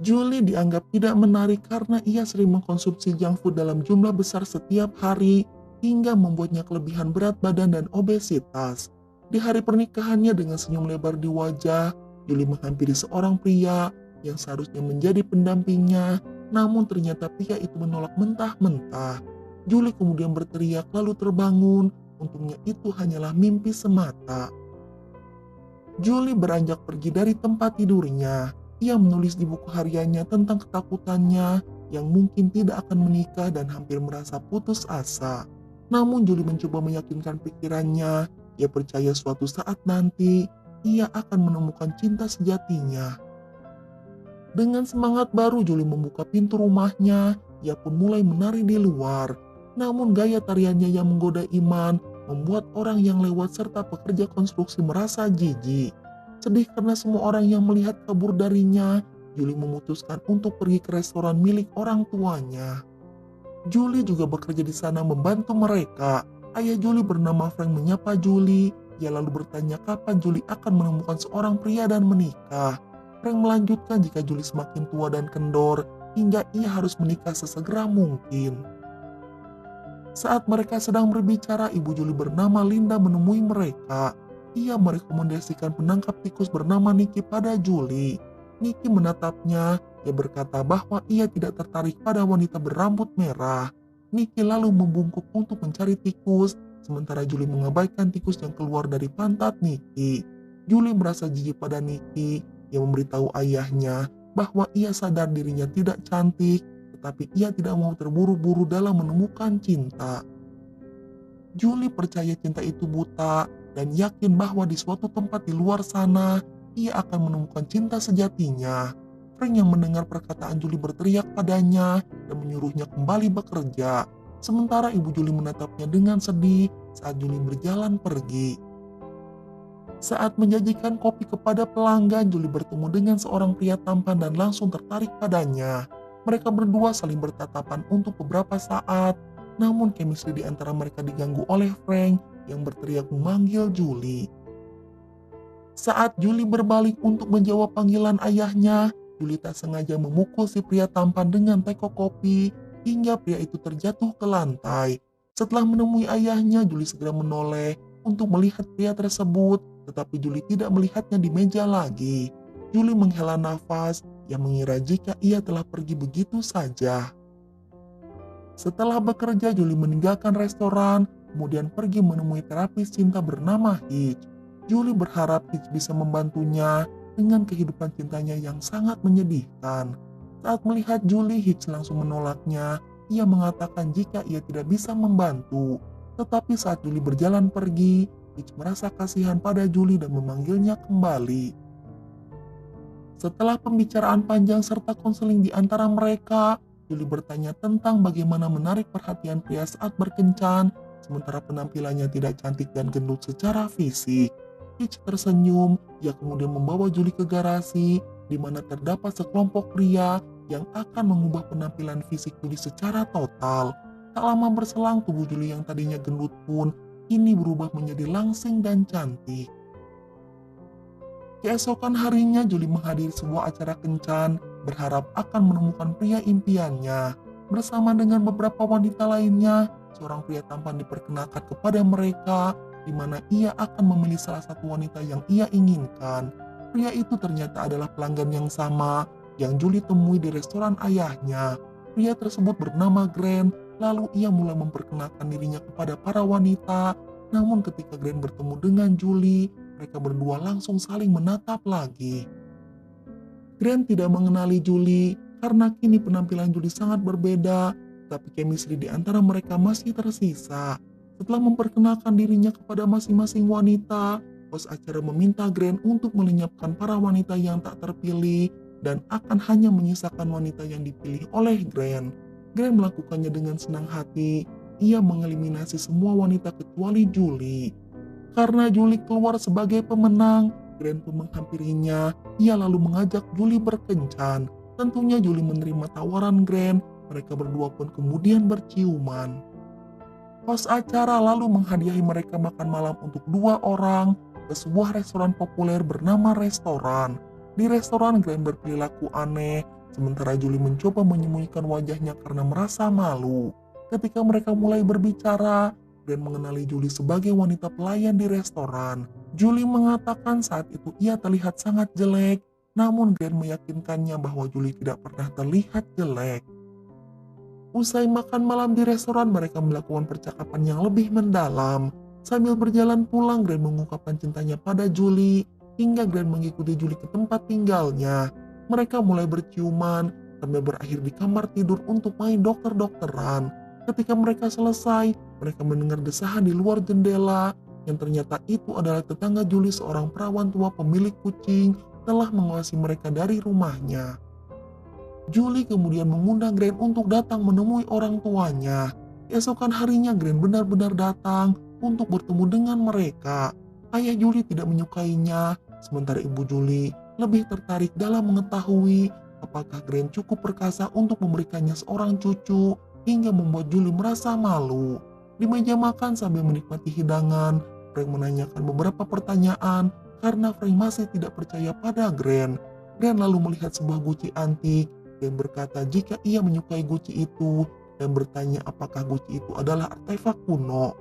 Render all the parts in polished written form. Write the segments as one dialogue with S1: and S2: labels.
S1: Julie dianggap tidak menarik karena ia sering mengkonsumsi junk food dalam jumlah besar setiap hari hingga membuatnya kelebihan berat badan dan obesitas. Di hari pernikahannya dengan senyum lebar di wajah, Julie menghampiri seorang pria yang seharusnya menjadi pendampingnya, namun ternyata pria itu menolak mentah-mentah. Julie kemudian berteriak lalu terbangun, untungnya itu hanyalah mimpi semata. Julie beranjak pergi dari tempat tidurnya. Ia menulis di buku hariannya tentang ketakutannya yang mungkin tidak akan menikah dan hampir merasa putus asa. Namun Julie mencoba meyakinkan pikirannya. Ia percaya suatu saat nanti ia akan menemukan cinta sejatinya. Dengan semangat baru Julie membuka pintu rumahnya. Ia pun mulai menari di luar. Namun gaya tariannya yang menggoda iman membuat orang yang lewat serta pekerja konstruksi merasa jijik. Sedih karena semua orang yang melihat kabur darinya, Julie memutuskan untuk pergi ke restoran milik orang tuanya. Julie juga bekerja di sana membantu mereka. Ayah Julie bernama Frank menyapa Julie. Ia lalu bertanya kapan Julie akan menemukan seorang pria dan menikah. Frank melanjutkan jika Julie semakin tua dan kendor, hingga ia harus menikah sesegera mungkin. Saat mereka sedang berbicara, ibu Julie bernama Linda menemui mereka. Ia merekomendasikan penangkap tikus bernama Nikki pada Julie. Nikki menatapnya. Ia berkata bahwa ia tidak tertarik pada wanita berambut merah. Nikki lalu membungkuk untuk mencari tikus, sementara Julie mengabaikan tikus yang keluar dari pantat Nikki. Julie merasa jijik pada Nikki yang memberitahu ayahnya bahwa ia sadar dirinya tidak cantik, tetapi ia tidak mau terburu-buru dalam menemukan cinta. Julie percaya cinta itu buta dan yakin bahwa di suatu tempat di luar sana ia akan menemukan cinta sejatinya. Frank yang mendengar perkataan Julie berteriak padanya dan menyuruhnya kembali bekerja. Sementara ibu Julie menatapnya dengan sedih saat Julie berjalan pergi. Saat menjanjikan kopi kepada pelanggan, Julie bertemu dengan seorang pria tampan dan langsung tertarik padanya. Mereka berdua saling bertatapan untuk beberapa saat, namun chemistry di antara mereka diganggu oleh Frank yang berteriak memanggil Julie. Saat Julie berbalik untuk menjawab panggilan ayahnya, Julie tak sengaja memukul si pria tampan dengan teko kopi hingga pria itu terjatuh ke lantai. Setelah menemui ayahnya, Julie segera menoleh untuk melihat pria tersebut, tetapi Julie tidak melihatnya di meja lagi. Julie menghela nafas yang mengira jika ia telah pergi begitu saja. Setelah bekerja, Julie meninggalkan restoran, kemudian pergi menemui terapis cinta bernama Hitch. Julie berharap Hitch bisa membantunya dengan kehidupan cintanya yang sangat menyedihkan. Saat melihat Julie, Hitch langsung menolaknya. Ia mengatakan jika ia tidak bisa membantu. Tetapi saat Julie berjalan pergi, Hitch merasa kasihan pada Julie dan memanggilnya kembali. Setelah pembicaraan panjang serta konseling di antara mereka, Julie bertanya tentang bagaimana menarik perhatian pria saat berkencan, sementara penampilannya tidak cantik dan gendut secara fisik. Hitch tersenyum, ia kemudian membawa Julie ke garasi, di mana terdapat sekelompok pria yang akan mengubah penampilan fisik Julie secara total. Tak lama berselang, tubuh Julie yang tadinya gendut pun kini berubah menjadi langsing dan cantik. Keesokan harinya, Julie menghadiri sebuah acara kencan, berharap akan menemukan pria impiannya. Bersama dengan beberapa wanita lainnya, seorang pria tampan diperkenalkan kepada mereka, di mana ia akan memilih salah satu wanita yang ia inginkan. Pria itu ternyata adalah pelanggan yang sama yang Julie temui di restoran ayahnya. Pria tersebut bernama Grant, lalu ia mulai memperkenalkan dirinya kepada para wanita. Namun ketika Grant bertemu dengan Julie, mereka berdua langsung saling menatap lagi. Grant tidak mengenali Julie karena kini penampilan Julie sangat berbeda, tapi chemistry di antara mereka masih tersisa. Setelah memperkenalkan dirinya kepada masing-masing wanita, bos acara meminta Grant untuk melenyapkan para wanita yang tak terpilih dan akan hanya menyisakan wanita yang dipilih oleh Grant. Grant melakukannya dengan senang hati. Ia mengeliminasi semua wanita kecuali Julie. Karena Julie keluar sebagai pemenang, Grant pun menghampirinya. Ia lalu mengajak Julie berkencan. Tentunya Julie menerima tawaran Grant. Mereka berdua pun kemudian berciuman. Host acara lalu menghadiahi mereka makan malam untuk 2 orang ke sebuah restoran populer bernama Restoran. Di restoran, Glenn berperilaku aneh, sementara Julie mencoba menyembunyikan wajahnya karena merasa malu. Ketika mereka mulai berbicara, Glenn mengenali Julie sebagai wanita pelayan di restoran. Julie mengatakan saat itu ia terlihat sangat jelek, namun Glenn meyakinkannya bahwa Julie tidak pernah terlihat jelek. Usai makan malam di restoran, mereka melakukan percakapan yang lebih mendalam. Sambil berjalan pulang, Glenn mengungkapkan cintanya pada Julie, hingga Glenn mengikuti Julie ke tempat tinggalnya. Mereka mulai berciuman, sampai berakhir di kamar tidur untuk main dokter-dokteran. Ketika mereka selesai, mereka mendengar desahan di luar jendela, yang ternyata itu adalah tetangga Julie, seorang perawan tua pemilik kucing, telah mengawasi mereka dari rumahnya. Julie kemudian mengundang Glenn untuk datang menemui orang tuanya. Keesokan harinya Glenn benar-benar datang untuk bertemu dengan mereka. Ayah Julie tidak menyukainya, sementara ibu Julie lebih tertarik dalam mengetahui apakah Glenn cukup perkasa untuk memberikannya seorang cucu, hingga membuat Julie merasa malu. Di meja makan sambil menikmati hidangan, Frank menanyakan beberapa pertanyaan karena Frank masih tidak percaya pada Glenn. Glenn lalu melihat sebuah guci antik dan berkata jika ia menyukai guci itu, dan bertanya apakah guci itu adalah artefak kuno.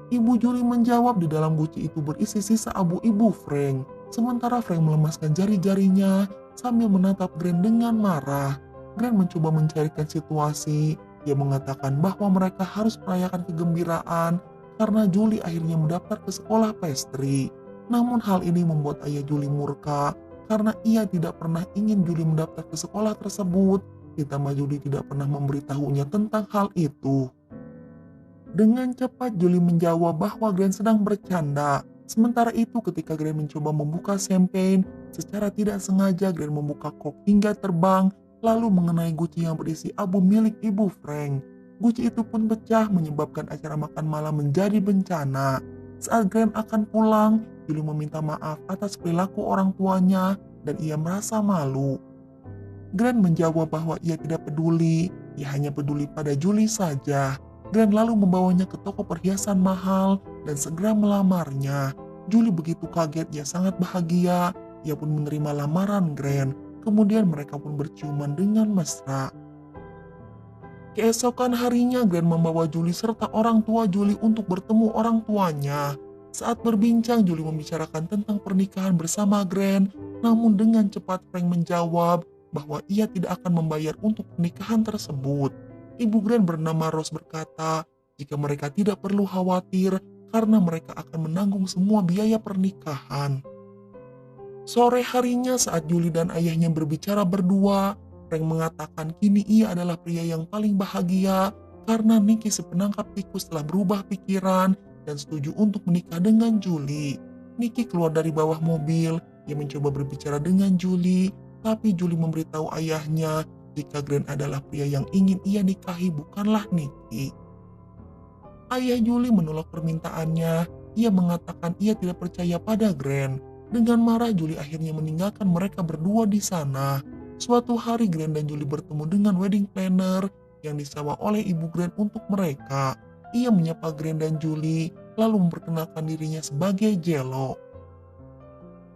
S1: Ibu Julie menjawab di dalam guci itu berisi sisa abu ibu Frank. Sementara Frank melemaskan jari-jarinya sambil menatap Glenn dengan marah. Glenn mencoba mencairkan situasi. Ia mengatakan bahwa mereka harus merayakan kegembiraan karena Julie akhirnya mendaftar ke sekolah pastry. Namun hal ini membuat ayah Julie murka karena ia tidak pernah ingin Julie mendaftar ke sekolah tersebut, ditambah Julie tidak pernah memberitahunya tentang hal itu. Dengan cepat Julie menjawab bahwa Glenn sedang bercanda. Sementara itu ketika Glenn mencoba membuka champagne, secara tidak sengaja Glenn membuka kok hingga terbang, lalu mengenai guci yang berisi abu milik ibu Frank. Guci itu pun pecah menyebabkan acara makan malam menjadi bencana. Saat Glenn akan pulang, Julie meminta maaf atas perilaku orang tuanya dan ia merasa malu. Glenn menjawab bahwa ia tidak peduli, ia hanya peduli pada Julie saja. Glenn lalu membawanya ke toko perhiasan mahal dan segera melamarnya. Julie begitu kaget, ia sangat bahagia, ia pun menerima lamaran Glenn. Kemudian mereka pun berciuman dengan mesra. Keesokan harinya Glenn membawa Julie serta orang tua Julie untuk bertemu orang tuanya. Saat berbincang, Julie membicarakan tentang pernikahan bersama Glenn, namun dengan cepat Frank menjawab bahwa ia tidak akan membayar untuk pernikahan tersebut. Ibu Glenn bernama Rose berkata jika mereka tidak perlu khawatir karena mereka akan menanggung semua biaya pernikahan. Sore harinya saat Julie dan ayahnya berbicara berdua, Frank mengatakan kini ia adalah pria yang paling bahagia karena Nicky sepenangkap tikus telah berubah pikiran dan setuju untuk menikah dengan Julie. Nicky keluar dari bawah mobil, ia mencoba berbicara dengan Julie, tapi Julie memberitahu ayahnya jika Glenn adalah pria yang ingin ia nikahi, bukanlah Nicky. Ayah Julie menolak permintaannya, ia mengatakan ia tidak percaya pada Glenn. Dengan marah, Julie akhirnya meninggalkan mereka berdua di sana. Suatu hari Glenn dan Julie bertemu dengan wedding planner yang disewa oleh ibu Glenn untuk mereka. Ia menyapa Glenn dan Julie, lalu memperkenalkan dirinya sebagai Jello.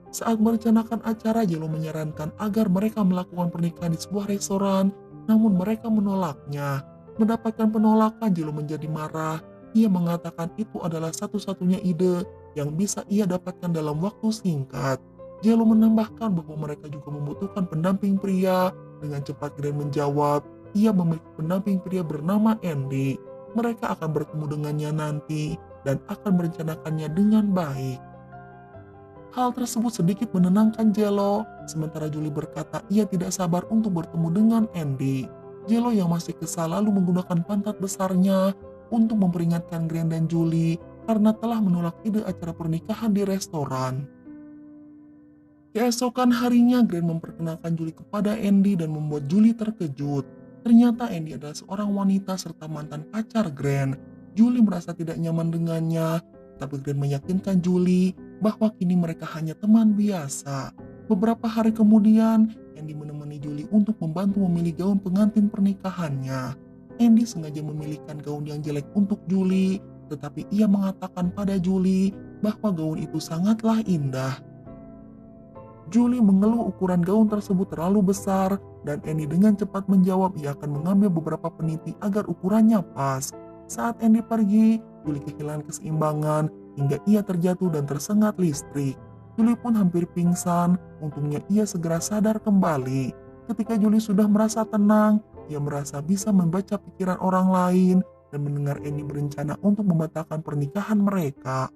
S1: Saat merencanakan acara, Jello menyarankan agar mereka melakukan pernikahan di sebuah restoran, namun mereka menolaknya. Mendapatkan penolakan, Jello menjadi marah. Ia mengatakan itu adalah satu-satunya ide yang bisa ia dapatkan dalam waktu singkat. Jello menambahkan bahwa mereka juga membutuhkan pendamping pria. Dengan cepat Glenn menjawab, ia memiliki pendamping pria bernama Andy. Mereka akan bertemu dengannya nanti dan akan merencanakannya dengan baik. Hal tersebut sedikit menenangkan Jello, sementara Julie berkata ia tidak sabar untuk bertemu dengan Andy. Jello yang masih kesal lalu menggunakan pantat besarnya untuk memperingatkan Glenn dan Julie karena telah menolak ide acara pernikahan di restoran. Keesokan harinya Glenn memperkenalkan Julie kepada Andy dan membuat Julie terkejut. Ternyata Andy adalah seorang wanita serta mantan pacar Glenn. Julie merasa tidak nyaman dengannya, tapi Glenn meyakinkan Julie bahwa kini mereka hanya teman biasa. Beberapa hari kemudian, Andy menemani Julie untuk membantu memilih gaun pengantin pernikahannya. Andy sengaja memilihkan gaun yang jelek untuk Julie, tetapi ia mengatakan pada Julie bahwa gaun itu sangatlah indah. Julie mengeluh ukuran gaun tersebut terlalu besar dan Andy dengan cepat menjawab ia akan mengambil beberapa peniti agar ukurannya pas. Saat Andy pergi, Julie kehilangan keseimbangan hingga ia terjatuh dan tersengat listrik. Julie pun hampir pingsan, untungnya ia segera sadar kembali. Ketika Julie sudah merasa tenang, ia merasa bisa membaca pikiran orang lain dan mendengar Andy berencana untuk membatalkan pernikahan mereka.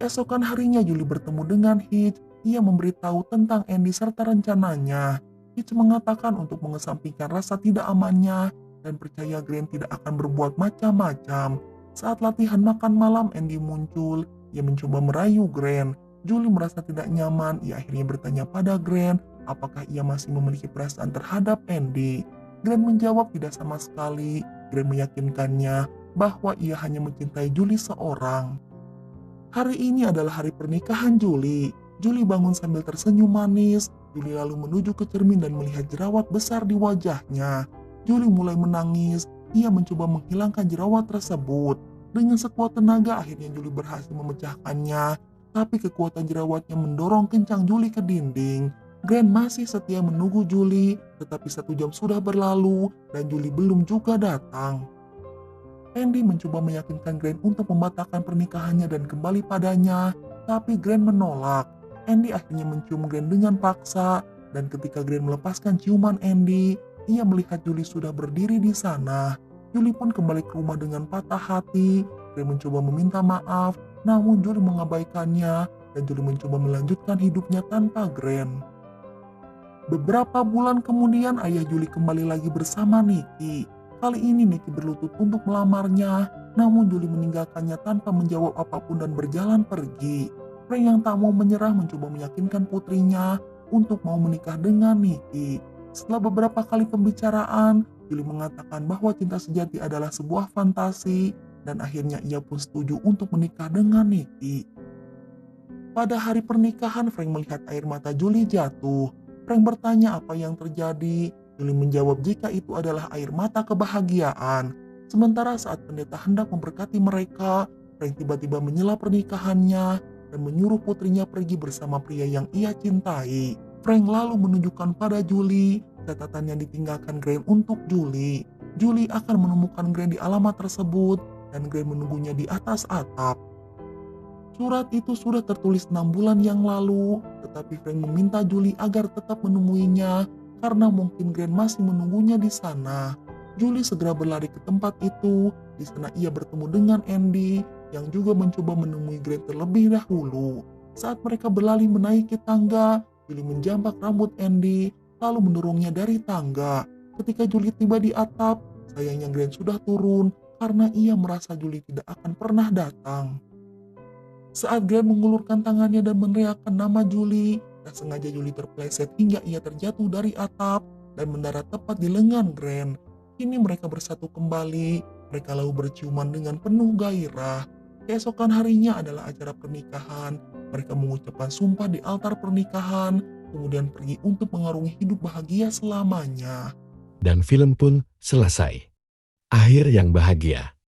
S1: Esokan harinya Julie bertemu dengan Hitch. Ia memberitahu tentang Andy serta rencananya. Hitch mengatakan untuk mengesampingkan rasa tidak amannya dan percaya Grant tidak akan berbuat macam-macam. Saat latihan makan malam Andy muncul, ia mencoba merayu Grant. Julie merasa tidak nyaman, ia akhirnya bertanya pada Grant apakah ia masih memiliki perasaan terhadap Andy. Grant menjawab tidak sama sekali. Grant meyakinkannya bahwa ia hanya mencintai Julie seorang. Hari ini adalah hari pernikahan Julie. Julie bangun sambil tersenyum manis. Julie lalu menuju ke cermin dan melihat jerawat besar di wajahnya. Julie mulai menangis. Ia mencoba menghilangkan jerawat tersebut. Dengan sekuat tenaga akhirnya Julie berhasil memecahkannya. Tapi kekuatan jerawatnya mendorong kencang Julie ke dinding. Grant masih setia menunggu Julie, tetapi 1 jam sudah berlalu dan Julie belum juga datang. Andy mencoba meyakinkan Grant untuk membatalkan pernikahannya dan kembali padanya, tapi Grant menolak. Andy akhirnya mencium Grant dengan paksa, dan ketika Grant melepaskan ciuman Andy, ia melihat Julie sudah berdiri di sana. Julie pun kembali ke rumah dengan patah hati. Grant mencoba meminta maaf, namun Julie mengabaikannya, dan Julie mencoba melanjutkan hidupnya tanpa Grant. Beberapa bulan kemudian ayah Julie kembali lagi bersama Nicky. Kali ini Nicky berlutut untuk melamarnya, namun Julie meninggalkannya tanpa menjawab apapun dan berjalan pergi. Frank yang tak mau menyerah mencoba meyakinkan putrinya untuk mau menikah dengan Nicky. Setelah beberapa kali pembicaraan, Julie mengatakan bahwa cinta sejati adalah sebuah fantasi dan akhirnya ia pun setuju untuk menikah dengan Nicky. Pada hari pernikahan, Frank melihat air mata Julie jatuh. Frank bertanya apa yang terjadi. Julie menjawab jika itu adalah air mata kebahagiaan. Sementara saat pendeta hendak memberkati mereka, Frank tiba-tiba menyela pernikahannya dan menyuruh putrinya pergi bersama pria yang ia cintai. Frank lalu menunjukkan pada Julie catatan yang ditinggalkan Grant untuk Julie. Julie akan menemukan Grant di alamat tersebut dan Grant menunggunya di atas atap. Surat itu sudah tertulis 6 bulan yang lalu, tetapi Frank meminta Julie agar tetap menemuinya karena mungkin Grant masih menunggunya di sana. Julie segera berlari ke tempat itu. Di sana ia bertemu dengan Andy yang juga mencoba menemui Grant terlebih dahulu. Saat mereka berlari menaiki tangga, Julie menjambak rambut Andy lalu mendorongnya dari tangga. Ketika Julie tiba di atap, sayangnya Grant sudah turun karena ia merasa Julie tidak akan pernah datang. Saat Grant mengulurkan tangannya dan meneriakkan nama Julie, tak sengaja Julie terpleset hingga ia terjatuh dari atap dan mendarat tepat di lengan Grant. Kini mereka bersatu kembali, mereka lalu berciuman dengan penuh gairah. Keesokan harinya adalah acara pernikahan. Mereka mengucapkan sumpah di altar pernikahan, kemudian pergi untuk mengarungi hidup bahagia selamanya.
S2: Dan film pun selesai. Akhir yang bahagia.